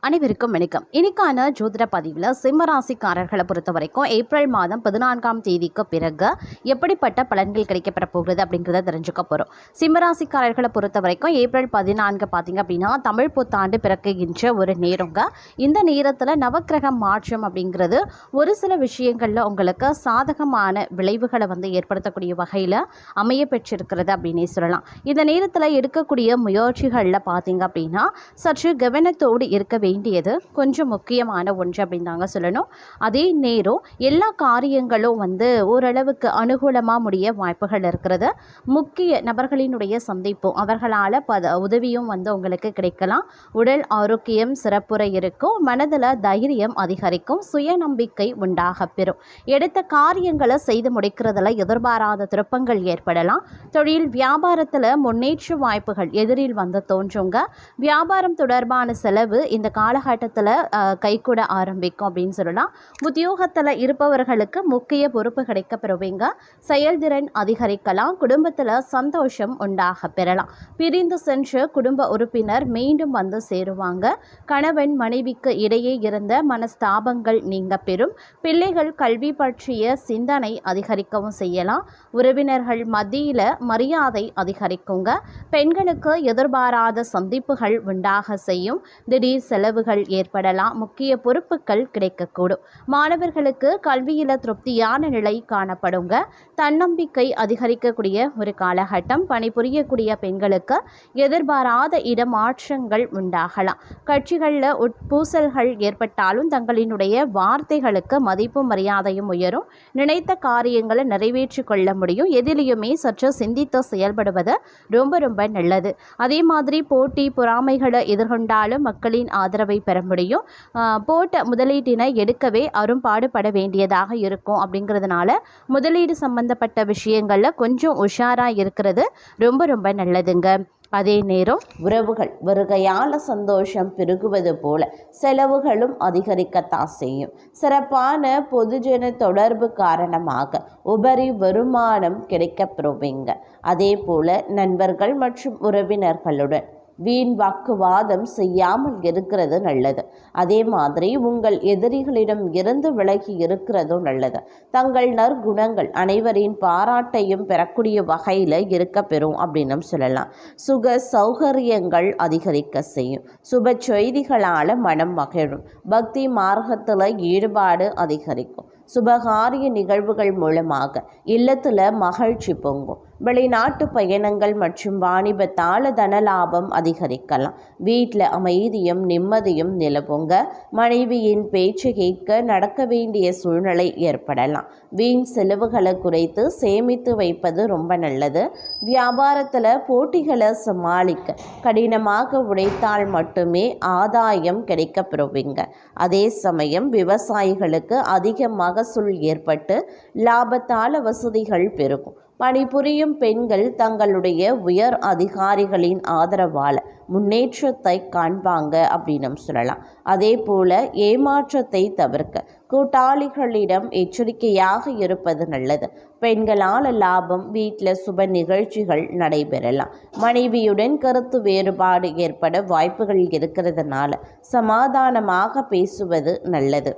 அனைவருக்கும் வணக்கம். இன்னைக்கான ஜோதிட பதிவில் சிம்மராசிக்காரர்களை பொறுத்த வரைக்கும் ஏப்ரல் மாதம் 14ஆம் தேதிக்கு பிறகு எப்படிப்பட்ட பலன்கள் கிடைக்கப்பெற போகிறது அப்படிங்கிறத தெரிஞ்சுக்க போகிறோம். சிம்மராசிக்காரர்களை பொறுத்த வரைக்கும் ஏப்ரல் 14 பார்த்திங்க அப்படின்னா தமிழ் புத்தாண்டு பிறக்குகின்ற ஒரு நேரங்க. இந்த நேரத்தில் நவக்கிரக மாற்றம் அப்படிங்கிறது ஒரு சில விஷயங்களில் உங்களுக்கு சாதகமான விளைவுகளை ஏற்படுத்தக்கூடிய வகையில் அமைய பெற்றிருக்கிறது அப்படின்னே சொல்லலாம். இந்த நேரத்தில் எடுக்கக்கூடிய முயற்சிகளில் பார்த்திங்க அப்படின்னா சற்று கவனத்தோடு இருக்க வேண்டியது கொஞ்சம் முக்கியமான ஒன்று அப்படின்னு தாங்க சொல்லணும். அதே நேரம் எல்லா காரியங்களும் ஓரளவுக்கு அனுகூலமாக முடிய வாய்ப்புகள் இருக்கிறது. முக்கிய நபர்களினுடைய சந்திப்பும் அவர்களால் உதவியும் உங்களுக்கு கிடைக்கலாம். உடல் ஆரோக்கியம் சிறப்புற இருக்கும். மனதில் தைரியம் அதிகரிக்கும். சுயநம்பிக்கை உண்டாக பெறும். எடுத்த காரியங்களை செய்து முடிக்கிறதுல எதிர்பாராத திருப்பங்கள் ஏற்படலாம். தொழில் வியாபாரத்தில் முன்னேற்ற வாய்ப்புகள் எதிரில் தோன்றுங்க. வியாபாரம் தொடர்பான செலவு இந்த காலகட்டத்தில் கைகூட ஆரம்பிக்கும் அப்படின்னு சொல்லலாம். உத்தியோகத்தில் இருப்பவர்களுக்கு முக்கிய பொறுப்பு கிடைக்க பெறுவீங்க. செயல்திறன் அதிகரிக்கலாம். குடும்பத்தில் சந்தோஷம் உண்டாக பெறலாம். பிரிந்து சென்று குடும்ப உறுப்பினர் மீண்டும் சேருவாங்க. கணவன் மனைவிக்கு இடையே இருந்த மனஸ்தாபங்கள் நீங்க பெறும். பிள்ளைகள் கல்வி பற்றிய சிந்தனை அதிகரிக்கவும் செய்யலாம். உறவினர்கள் மத்தியில் மரியாதை அதிகரிக்குங்க. பெண்களுக்கு எதிர்பாராத சந்திப்புகள் உண்டாக செய்யும். திடீர் செலவுகள் ஏற்படலாம். முக்கிய பொறுப்புகள் கிடைக்கக்கூடும். மாணவர்களுக்கு கல்வியில் திருப்தியான நிலை காணப்படுங்க. தன்னம்பிக்கை அதிகரிக்கக்கூடிய ஒரு காலகட்டம். பணிபுரியக்கூடிய பெண்களுக்கு எதிர்பாராத இடமாற்றங்கள் உண்டாகலாம். கட்சிகளில் உட்பூசல்கள் ஏற்பட்டாலும் தங்களினுடைய வார்த்தைகளுக்கு மதிப்பும் மரியாதையும் உயரும். நினைத்த காரியங்களை நிறைவேற்றி கொள்ள முடியும். எதிலையுமே சற்று சிந்தித்து செயல்படுவது ரொம்ப ரொம்ப நல்லது. அதே மாதிரி போட்டி பொறாமைகளை எதிர்கொண்டாலும் மக்களின் ஆதரவை பெற முடியும். போட்ட முதலீட்டினை எடுக்கவே அரும்பாடுபட வேண்டியதாக இருக்கும். அப்படிங்கிறதுனால முதலீடு சம்பந்தப்பட்ட விஷயங்களில் கொஞ்சம் உஷாராக இருக்கிறது ரொம்ப ரொம்ப நல்லதுங்க. அதே நேரம் உறவுகள் வருகையால் சந்தோஷம் பெருகுவது போல செலவுகளும் அதிகரிக்கத்தான் செய்யும். சிறப்பான பொதுஜன தொடர்பு காரணமாக உபரி வருமானம் கிடைக்கப்பெறுவீங்க. அதே போல நண்பர்கள் மற்றும் உறவினர்களுடன் வீண் வாக்குவாதம் செய்யாமல் இருக்கிறது நல்லது. அதே மாதிரி உங்கள் எதிரிகளிடம் இருந்து விலகி இருக்கிறதும் நல்லது. தங்கள் நற்குணங்கள் அனைவரின் பாராட்டையும் பெறக்கூடிய வகையில் இருக்க பெறும் அப்படின்னு சொல்லலாம். சுக சௌகரியங்கள் அதிகரிக்க செய்யும். சுப செய்திகளால் மனம் மகிழும். பக்தி மார்க்கத்தில் ஈடுபாடு அதிகரிக்கும். சுபகாரிய நிகழ்வுகள் மூலமாக இல்லத்தில் மகிழ்ச்சி பொங்கும். வெளிநாட்டு பயணங்கள் மற்றும் வாணிபத்தால் தனலாபம் அதிகரிக்கலாம். வீட்டில் அமைதியும் நிம்மதியும் நிலவுங்க. மனைவியின் பேச்சு கேட்க நடக்க வேண்டிய சூழ்நிலை ஏற்படலாம். வீண் செலவுகளை குறைத்து சேமித்து வைப்பது ரொம்ப நல்லது. வியாபாரத்தில் போட்டிகளை சமாளிக்க கடினமாக உழைத்தால் மட்டுமே ஆதாயம் கிடைக்க பெறுவீங்க. அதே சமயம் விவசாயிகளுக்கு அதிக மகசூல் ஏற்பட்டு லாபத்தால் வசதிகள் பெருகும். பணிபுரியும் பெண்கள் தங்களுடைய உயர் அதிகாரிகளின் ஆதரவால் முன்னேற்றத்தை காண்பாங்க அப்படின்னு சொல்லலாம். அதே போல ஏமாற்றத்தை தவிர்க்க கூட்டாளிகளிடம் எச்சரிக்கையாக இருப்பது நல்லது. பெண்களால் லாபம். வீட்டில் சுப நிகழ்ச்சிகள் நடைபெறலாம். மனைவியுடன் கருத்து வேறுபாடு ஏற்பட வாய்ப்புகள் இருக்கிறதுனால சமாதானமாக பேசுவது நல்லது.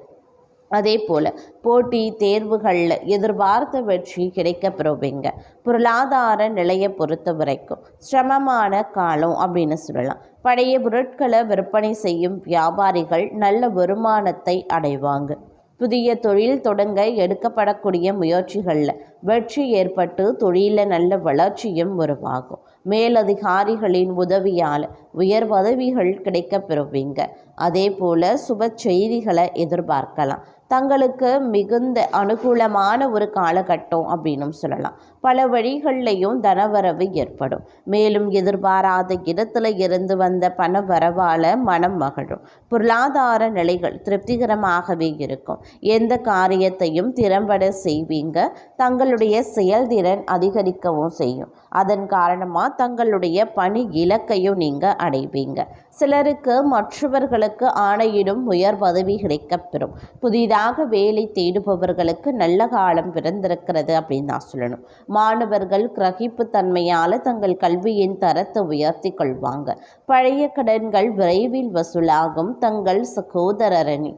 அதே போல் போட்டி தேர்வுகளில் எதிர்பார்த்த வெற்றி கிடைக்க பெறுவீங்க. பொருளாதார நிலையை பொறுத்த வரைக்கும் சிரமமான காலம் அப்படின்னு சொல்லலாம். பழைய பொருட்களை விற்பனை செய்யும் வியாபாரிகள் நல்ல வருமானத்தை அடைவாங்க. புதிய தொழில் தொடங்க எடுக்கப்படக்கூடிய முயற்சிகளில் வெற்றி ஏற்பட்டு தொழிலில் நல்ல வளர்ச்சியும் உருவாகும். மேலதிகாரிகளின் உதவியால் உயர் பதவிகள் கிடைக்க பெறுவீங்க. அதே போல் சுப செய்திகளை எதிர்பார்க்கலாம். தங்களுக்கு மிகுந்த அனுகூலமான ஒரு காலகட்டம் அப்படின்னு சொல்லலாம். பல வழிகள்லையும் தனவரவு ஏற்படும். மேலும் எதிர்பாராத இடத்துல இருந்து வந்த பண வரவால் மனம் மகிழும். பொருளாதார நிலைகள் திருப்திகரமாகவே இருக்கும். எந்த காரியத்தையும் திறம்பட செய்வீங்க. தங்களுடைய செயல்திறன் அதிகரிக்கவும் செய்யும். அதன் காரணமாக தங்களுடைய பணி இலக்கையும் நீங்கள் அடைவீங்க. சிலருக்கு மற்றவர்களுக்கு ஆணையிடும் உயர் பதவி கிடைக்கப்பெறும். புதிதாக வேலை தேடுபவர்களுக்கு நல்ல காலம் பிறந்திருக்கிறது அப்படின்னு தான் சொல்லணும். மாணவர்கள் கிரகிப்பு தன்மையால் தங்கள் கல்வியின் தரத்தை உயர்த்தி கொள்வாங்க. பழைய கடன்கள் விரைவில் வசூலாகும். தங்கள் சகோதரரணி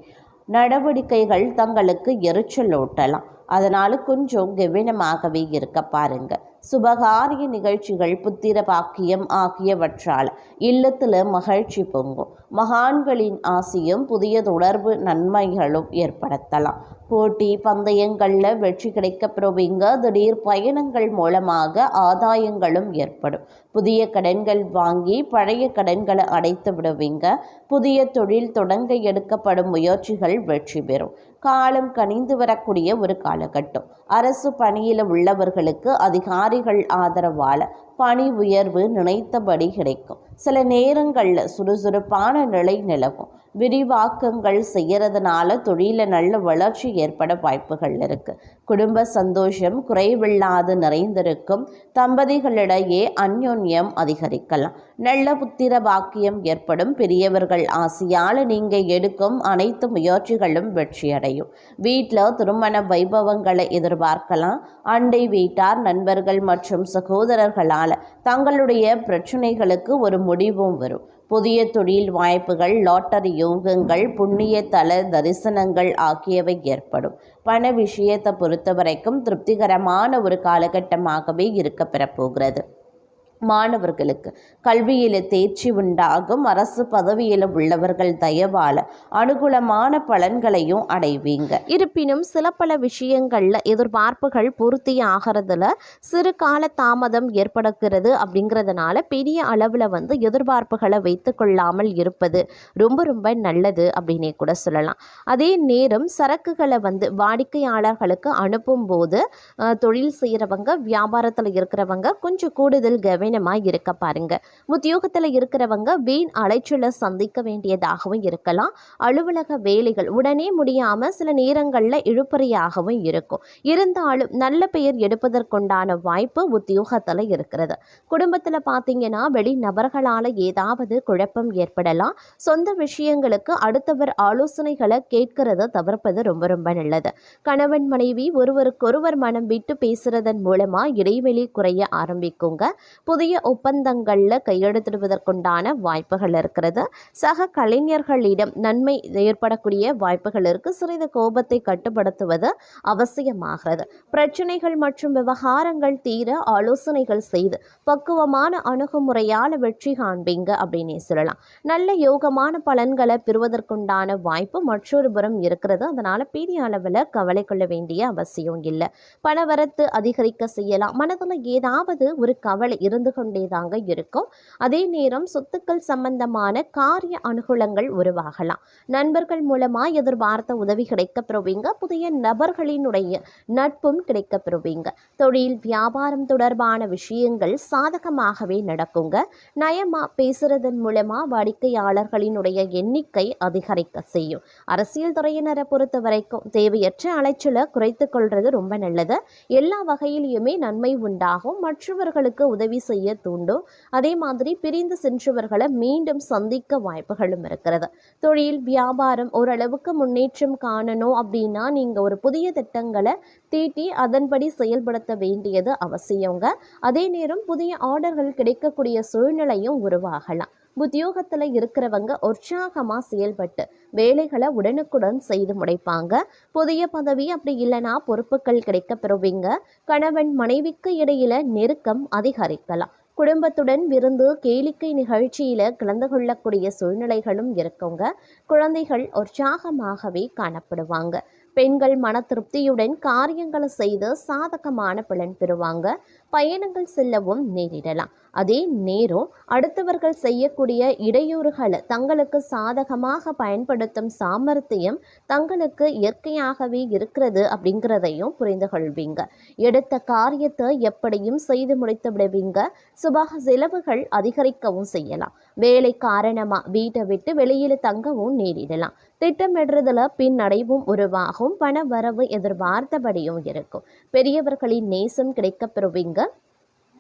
நடவடிக்கைகள் தங்களுக்கு எரிச்சலூட்டலாம். அதனால் கொஞ்சம் கவனமாகவே இருக்க பாருங்க. சுபகாரிய நிகழ்ச்சிகள், புத்திர பாக்கியம் ஆகியவற்றால் இல்லத்தில் மகிழ்ச்சி பொங்கும். மகான்களின் ஆசியும் புதிய தொடர்பு நன்மைகளும் ஏற்படுத்தலாம். போட்டி பந்தயங்களில் வெற்றி கிடைக்கப்பெறுவீங்க. திடீர் பயணங்கள் மூலமாக ஆதாயங்களும் ஏற்படும். புதிய கடன்கள் வாங்கி பழைய கடன்களை அடைத்து விடுவீங்க. புதிய தொழில் தொடங்க எடுக்கப்படும் முயற்சிகள் வெற்றி பெறும். காலம் கனிந்து வரக்கூடிய ஒரு காலகட்டம். அரசு பணியில் உள்ளவர்களுக்கு அதிகாரிகள் ஆதரவால் பணி உயர்வு நினைத்தபடி கிடைக்கும். சில நேரங்களில் சுறுசுறுப்பான நிலை நிலவும். விரிவாக்கங்கள் செய்கிறதுனால தொழில நல்ல வளர்ச்சி ஏற்பட வாய்ப்புகள் இருக்கு. குடும்ப சந்தோஷம் குறைவில்லாது நிறைந்திருக்கும். தம்பதிகளிடையே அந்யோன்யம் அதிகரிக்கலாம். நல்ல புத்திர பாக்கியம் ஏற்படும். பெரியவர்கள் ஆசையால் நீங்கள் எடுக்கும் அனைத்து முயற்சிகளும் வெற்றியடையும். வீட்டில் திருமண வைபவங்களை எதிர்பார்க்கலாம். அண்டை வீட்டார், நண்பர்கள் மற்றும் சகோதரர்களால் தங்களுடைய பிரச்சனைகளுக்கு ஒரு முடிவும் வரும். புதிய தொழில் வாய்ப்புகள், லாட்டரி யோகங்கள், புண்ணிய தல தரிசனங்கள் ஆகியவை ஏற்படும். பண விஷயத்தை பொறுத்தவரைக்கும் திருப்திகரமான ஒரு காலகட்டமாகவே இருக்க பெறப்போகிறது. மாணவர்களுக்கு கல்வியில் தேர்ச்சி உண்டாகும். அரசு பதவியில் உள்ளவர்கள் தயவால் அனுகூலமான பலன்களையும் அடைவீங்க. இருப்பினும் சில பல விஷயங்களில் எதிர்பார்ப்புகள் பூர்த்தி ஆகிறதுல சிறு கால தாமதம் ஏற்படுகிறது. அப்படிங்கிறதுனால பெரிய அளவில் எதிர்பார்ப்புகளை வைத்து கொள்ளாமல் இருப்பது ரொம்ப ரொம்ப நல்லது அப்படின்னே கூட சொல்லலாம். அதே நேரம் சரக்குகளை வாடிக்கையாளர்களுக்கு அனுப்பும் போது தொழில் செய்கிறவங்க, வியாபாரத்தில் இருக்கிறவங்க கொஞ்சம் கூடுதல் கவனமாக இருக்க பாருங்க. உத்தியோகத்தில் இருக்கிறவங்க வீண் அலைச்சலை சந்திக்க வேண்டியதாகவும் இருக்கலாம். அலுவலக வேலைகள் உடனே முடியாம சில நேரங்களில் இழுபறியாகவும் இருக்கும். இருந்தாலும் நல்ல பெயர் எடுப்பதற்குண்டான வாய்ப்பு உத்தியோகத்தில் இருக்கிறது. குடும்பத்தில் பார்த்தீங்கன்னா வெளிநபர்களால் ஏதாவது குழப்பம் ஏற்படலாம். சொந்த விஷயங்களுக்கு அடுத்தவர் ஆலோசனைகளை கேட்கிறத தவிர்ப்பது ரொம்ப ரொம்ப நல்லது. கணவன் மனைவி ஒருவருக்கொருவர் மனம் விட்டு பேசுறதன் மூலமா இடைவெளி குறைய ஆரம்பிக்குங்க. புதிய ஒப்பந்தங்களில் கையெழுத்திடுவதற்குண்டான வாய்ப்புகள் இருக்கிறது. சக கலைஞர்களிடம் நன்மை ஏற்படக்கூடிய வாய்ப்புகள் இருக்கு. சிறிது கோபத்தை கட்டுப்படுத்துவது அவசியமாகிறது. பிரச்சனைகள் மற்றும் விவகாரங்கள் தீர ஆலோசனைகள் செய்து பக்குவமான அணுகுமுறையால் வெற்றி காண்பீங்க அப்படின்னே சொல்லலாம். நல்ல யோகமான பலன்களை பெறுவதற்குண்டான வாய்ப்பு மற்றொரு புறம் இருக்கிறது. அதனால பெரிய அளவில் கவலை கொள்ள வேண்டிய அவசியம் இல்லை. பணவரத்து அதிகரிக்க செய்யலாம். மனதில் ஏதாவது ஒரு கவலை இருந்து கொண்டேதாங்க இருக்கும். அதே நேரம் சொத்துக்கள் சம்பந்தமான காரிய அனுகூலங்கள் உருவாகலாம். நண்பர்கள் மூலமா எதிர்பார்த்த உதவி கிடைக்கப்பெறுவீங்க. புதிய நபர்களினுடைய நட்பும் கிடைக்கப்பெறுவீங்க. தொழில் வியாபாரம் தொடர்பான விஷயங்கள் சாதகமாகவே நடக்குங்க. நயமா பேசுறதன் மூலமா வாடிக்கையாளர்களினுடைய எண்ணிக்கை அதிகரிக்க செய்யும். அரசியல் துறையினரை பொறுத்த வரைக்கும் தேவையற்ற அலைச்சலை குறைத்து கொள்வது ரொம்ப நல்லது. எல்லா வகையிலுமே நன்மை உண்டாகும். மற்றவர்களுக்கு உதவி செய்ய தூண்டும். அதே மாதிரி பிரிந்து சென்றவர்களை மீண்டும் சந்திக்க வாய்ப்புகளும் இருக்கிறது. தொழில் வியாபாரம் ஓரளவுக்கு முன்னேற்றம் காணணும் அப்படின்னா நீங்க ஒரு புதிய திட்டங்களை தீட்டி அதன்படி செயல்படுத்த வேண்டியது அவசியங்க. அதே நேரம் புதிய ஆர்டர்கள் கிடைக்கக்கூடிய சூழ்நிலையும் உருவாகலாம். உத்தியோகத்தில் இருக்கிறவங்க உற்சாகமாக செயல்பட்டு வேலைகளை உடனுக்குடன் செய்து முடிப்பாங்க. புதிய பதவி அப்படி இல்லைன்னா பொறுப்புகள் கிடைக்க பெறுவீங்க. கணவன் மனைவிக்கு இடையில நெருக்கம் அதிகரிக்கலாம். குடும்பத்துடன் விருந்து கேளிக்கை நிகழ்ச்சியில கலந்து கொள்ளக்கூடிய சூழ்நிலைகளும் இருக்குங்க. குழந்தைகள் உற்சாகமாகவே காணப்படுவாங்க. பெண்கள் மன திருப்தியுடன் காரியங்களை செய்து சாதகமான பலன் பெறுவாங்க. பயணங்கள் செல்லவும் நேரிடலாம். அதே நேரம் அடுத்தவர்கள் செய்யக்கூடிய இடையூறுகளை தங்களுக்கு சாதகமாக பயன்படுத்தும் சாமர்த்தியம் தங்களுக்கு இயற்கையாகவே இருக்கிறது அப்படிங்கிறதையும் புரிந்து கொள்வீங்க. எடுத்த காரியத்தை எப்படியும் செய்து முடித்து விடுவீங்க. சுபக செலவுகள் அதிகரிக்கவும் செய்யலாம். வேலை காரணமா வீட்டை விட்டு வெளியில் தங்கவும் நேரிடலாம். திட்டமிடுறதுல பின்னடைவும் உருவாகும். பண வரவு எதிர்பார்த்தபடியும் இருக்கும். பெரியவர்களின் நேசம் கிடைக்க பெறுவீங்க.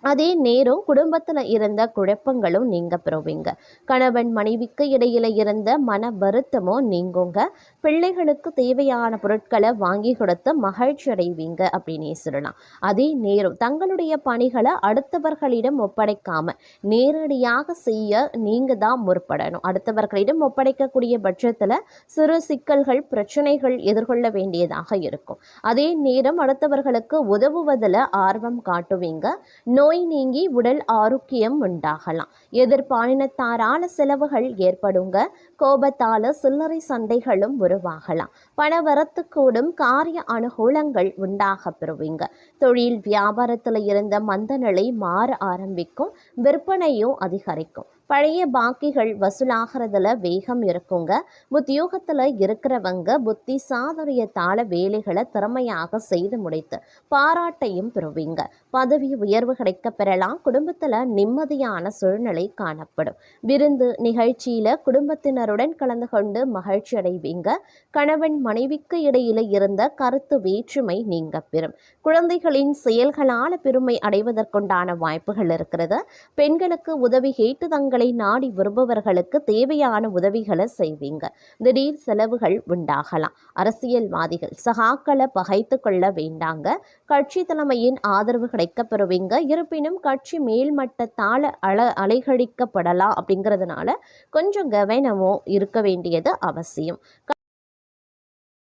அதே நேரம் குடும்பத்தில் இருந்த குழப்பங்களும் நீங்க பெறுவீங்க. கணவன் மனைவிக்கு இடையில இருந்த மன வருத்தமோ நீங்குங்க. பிள்ளைகளுக்கு தேவையான பொருட்களை வாங்கி கொடுத்து மகிழ்ச்சி அடைவீங்க அப்படின்னே சொல்லலாம். அதே நேரம் தங்களுடைய பணிகளை அடுத்தவர்களிடம் ஒப்படைக்காம நேரடியாக செய்ய நீங்க தான் முற்படணும். அடுத்தவர்களிடம் ஒப்படைக்கக்கூடிய பட்சத்தில் சிறு சிக்கல்கள் பிரச்சனைகள் எதிர்கொள்ள வேண்டியதாக இருக்கும். அதே நேரம் அடுத்தவர்களுக்கு உதவுவதில் ஆர்வம் காட்டுவீங்க. நோய் நீங்கி உடல் ஆரோக்கியம் உண்டாகலாம். எதிர்பாலினத்தாரால செலவுகள் ஏற்படுங்க. கோபத்தால சில்லறை சண்டைகளும் உருவாகலாம். பணவரத்து கூடும். காரிய அனுகூலங்கள் உண்டாக பெறுவீங்க. தொழில் வியாபாரத்தில் இருந்த மந்த நிலை மாற ஆரம்பிக்கும். விற்பனையும் அதிகரிக்கும். பழைய பாக்கிகள் வசூலாகிறதுல வேகம் இருக்குங்க. உத்தியோகத்தில் இருக்கிறவங்க புத்தி சாதுரியத்தால வேலைகளை திறமையாக செய்து முடித்து பாராட்டையும் பெறுவீங்க. பதவி உயர்வு கிடைக்க பெறலாம். குடும்பத்தில் நிம்மதியான சூழ்நிலை காணப்படும். விருந்து நிகழ்ச்சியில குடும்பத்தினருடன் கலந்து கொண்டு மகிழ்ச்சி அடைவீங்க. கணவன் மனைவிக்கு இடையில இருந்த கருத்து வேற்றுமை நீங்க பெறும். குழந்தைகளின் செயல்களால பெருமை அடைவதற்குண்டான வாய்ப்புகள் இருக்கிறது. பெண்களுக்கு உதவி கேட்டு தங்களை நாடி வருபவர்களுக்கு தேவையான உதவிகளை செய்வீங்க. திடீர் செலவுகள் உண்டாகலாம். அரசியல்வாதிகள் சகாக்களை பகைத்து கொள்ள வேண்டாங்க. கட்சி தலைமையின் ஆதரவு கிடைக்க பெறுவீங்க. இருப்பினும் கட்சி மேல்மட்டத்தால் அலைகழிக்கப்படலாம். அப்படிங்கிறதுனால கொஞ்சம் கவனமும் இருக்க வேண்டியது அவசியம்.